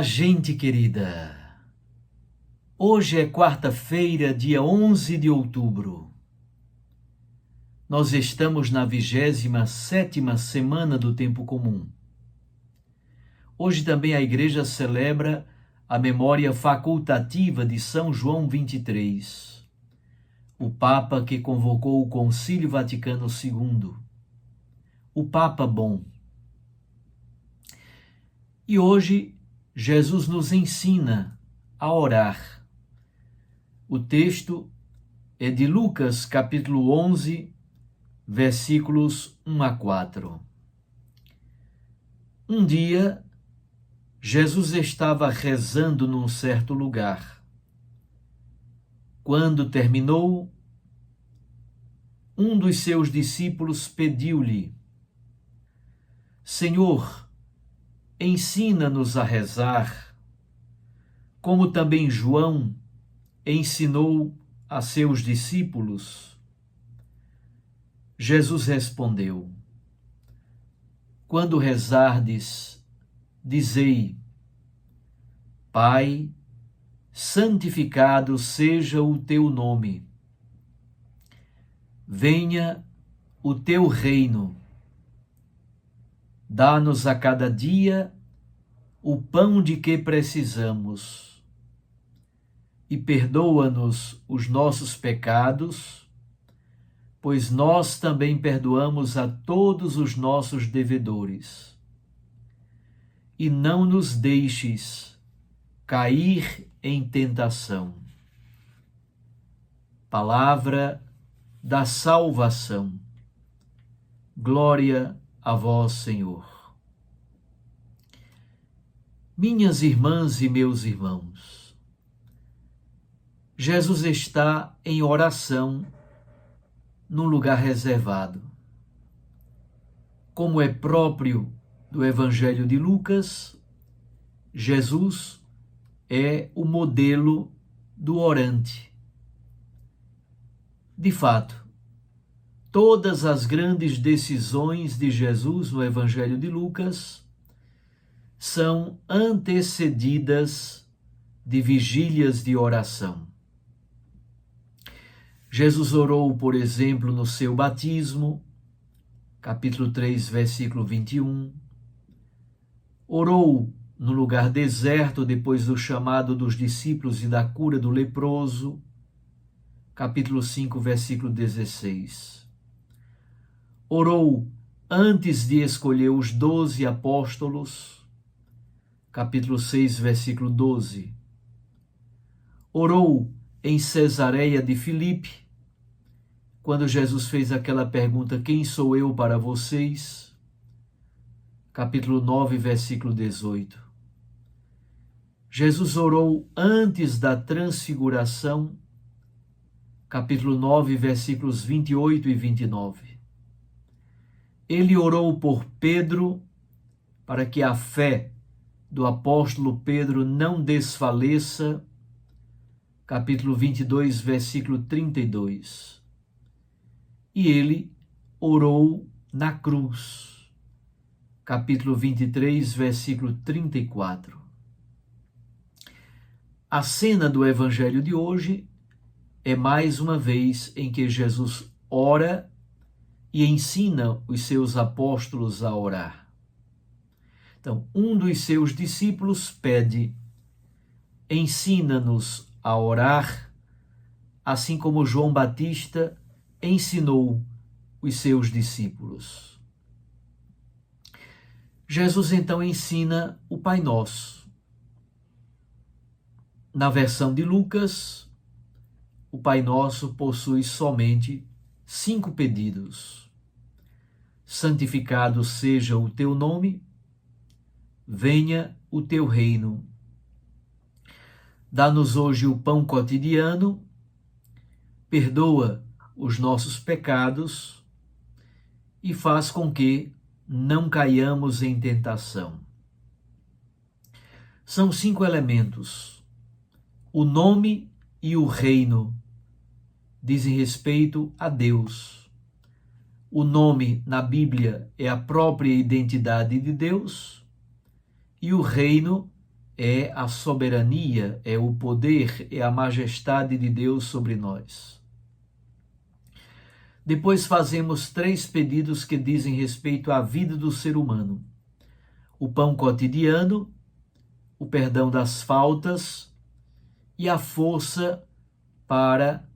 Olá, gente querida! Hoje é quarta-feira, dia 11 de outubro. Nós estamos na 27ª semana do Tempo Comum. Hoje também a Igreja celebra a memória facultativa de São João XXIII, o Papa que convocou o Concílio Vaticano II, o Papa Bom. E hoje Jesus nos ensina a orar. O texto é de Lucas, capítulo 11, versículos 1 a 4. Um dia, Jesus estava rezando num certo lugar. Quando terminou, um dos seus discípulos pediu-lhe: Senhor, ensina-nos a rezar, como também João ensinou a seus discípulos. Jesus respondeu: Quando rezardes, dizei: Pai, santificado seja o teu nome. Venha o teu reino. Dá-nos a cada dia o pão de que precisamos. E perdoa-nos os nossos pecados, pois nós também perdoamos a todos os nossos devedores. E não nos deixes cair em tentação. Palavra da salvação. Glória a vós, Senhor. Minhas irmãs e meus irmãos, Jesus está em oração num lugar reservado. Como é próprio do Evangelho de Lucas, Jesus é o modelo do orante. De fato, todas as grandes decisões de Jesus no Evangelho de Lucas são antecedidas de vigílias de oração. Jesus orou, por exemplo, no seu batismo, capítulo 3, versículo 21. Orou no lugar deserto depois do chamado dos discípulos e da cura do leproso, capítulo 5, versículo 16. Orou antes de escolher os 12 apóstolos, capítulo 6, versículo 12. Orou em Cesareia de Filipe, quando Jesus fez aquela pergunta: quem sou eu para vocês? Capítulo 9, versículo 18. Jesus orou antes da transfiguração, capítulo 9, versículos 28 e 29. Ele orou por Pedro, para que a fé do apóstolo Pedro não desfaleça, capítulo 22, versículo 32. E ele orou na cruz, capítulo 23, versículo 34. A cena do Evangelho de hoje é mais uma vez em que Jesus ora e ensina os seus apóstolos a orar. Então, um dos seus discípulos pede: ensina-nos a orar, assim como João Batista ensinou os seus discípulos. Jesus então ensina o Pai Nosso. Na versão de Lucas, o Pai Nosso possui somente 5 pedidos. Santificado seja o teu nome, venha o teu reino. Dá-nos hoje o pão cotidiano, perdoa os nossos pecados e faz com que não caiamos em tentação. São 5 elementos. O nome e o reino dizem respeito a Deus. O nome na Bíblia é a própria identidade de Deus e o reino é a soberania, é o poder, é a majestade de Deus sobre nós. Depois fazemos 3 pedidos que dizem respeito à vida do ser humano: o pão cotidiano, o perdão das faltas e a força para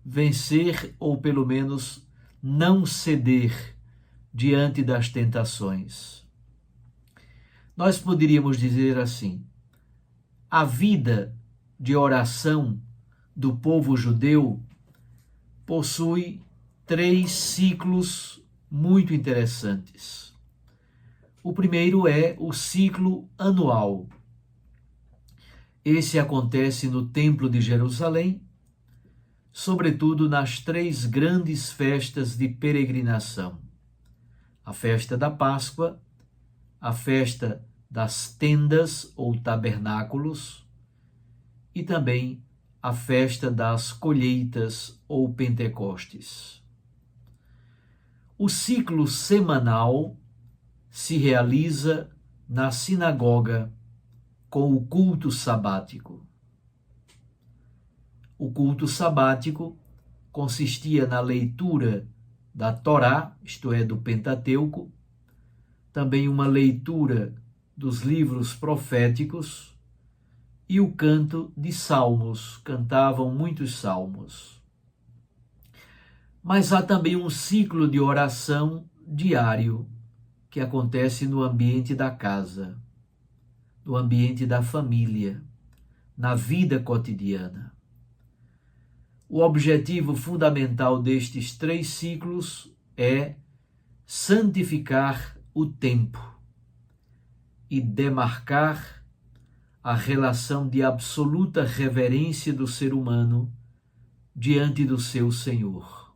vencer ou pelo menos não ceder diante das tentações. Nós poderíamos dizer assim: a vida de oração do povo judeu possui 3 ciclos muito interessantes. O primeiro é o ciclo anual. Esse acontece no Templo de Jerusalém, sobretudo nas 3 grandes festas de peregrinação: a festa da Páscoa, a festa das tendas ou tabernáculos e também a festa das colheitas ou Pentecostes. O ciclo semanal se realiza na sinagoga com o culto sabático. O culto sabático consistia na leitura da Torá, isto é, do Pentateuco, também uma leitura dos livros proféticos e o canto de salmos, cantavam muitos salmos. Mas há também um ciclo de oração diário que acontece no ambiente da casa, no ambiente da família, na vida cotidiana. O objetivo fundamental destes 3 ciclos é santificar o tempo e demarcar a relação de absoluta reverência do ser humano diante do seu Senhor.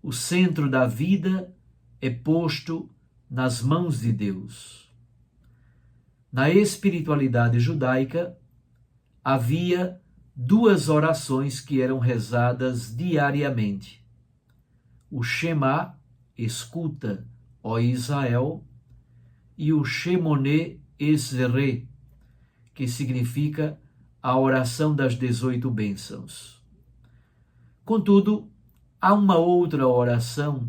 O centro da vida é posto nas mãos de Deus. Na espiritualidade judaica, havia 2 orações que eram rezadas diariamente: o Shema, escuta, ó Israel, e o Shemoneh Esrei, que significa a oração das 18 bênçãos. Contudo, há uma outra oração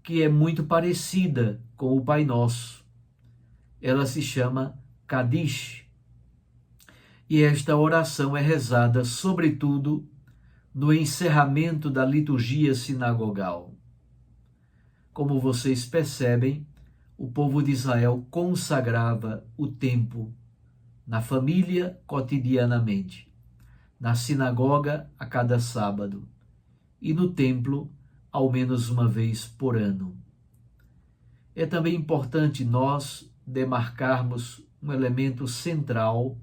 que é muito parecida com o Pai Nosso. Ela se chama Kadish. E esta oração é rezada, sobretudo, no encerramento da liturgia sinagogal. Como vocês percebem, o povo de Israel consagrava o tempo na família cotidianamente, na sinagoga a cada sábado e no templo ao menos uma vez por ano. É também importante nós demarcarmos um elemento central,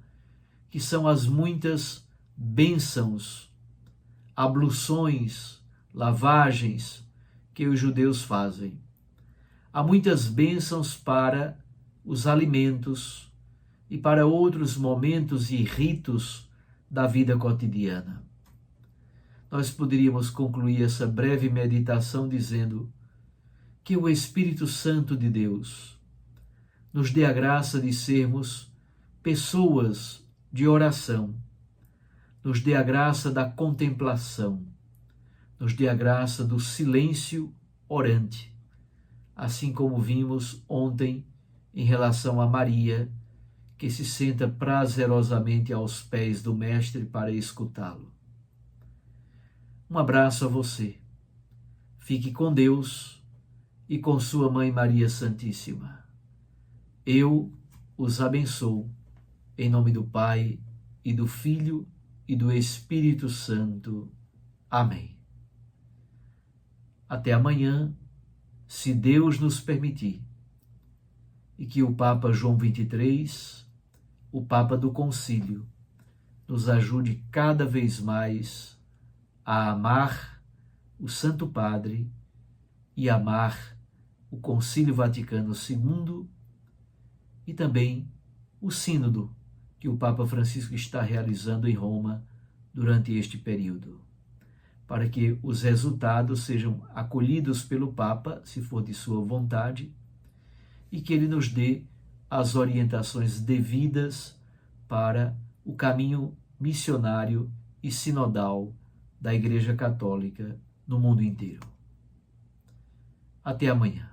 que são as muitas bênçãos, abluções, lavagens que os judeus fazem. Há muitas bênçãos para os alimentos e para outros momentos e ritos da vida cotidiana. Nós poderíamos concluir essa breve meditação dizendo que o Espírito Santo de Deus nos dê a graça de sermos pessoas de oração, nos dê a graça da contemplação, nos dê a graça do silêncio orante, assim como vimos ontem em relação a Maria, que se senta prazerosamente aos pés do Mestre para escutá-lo. Um abraço a você. Fique com Deus e com sua Mãe Maria Santíssima. Eu os abençoo, em nome do Pai, e do Filho, e do Espírito Santo. Amém. Até amanhã, se Deus nos permitir, e que o Papa João XXIII, o Papa do Concílio, nos ajude cada vez mais a amar o Santo Padre e amar o Concílio Vaticano II e também o Sínodo que o Papa Francisco está realizando em Roma durante este período, para que os resultados sejam acolhidos pelo Papa, se for de sua vontade, e que ele nos dê as orientações devidas para o caminho missionário e sinodal da Igreja Católica no mundo inteiro. Até amanhã.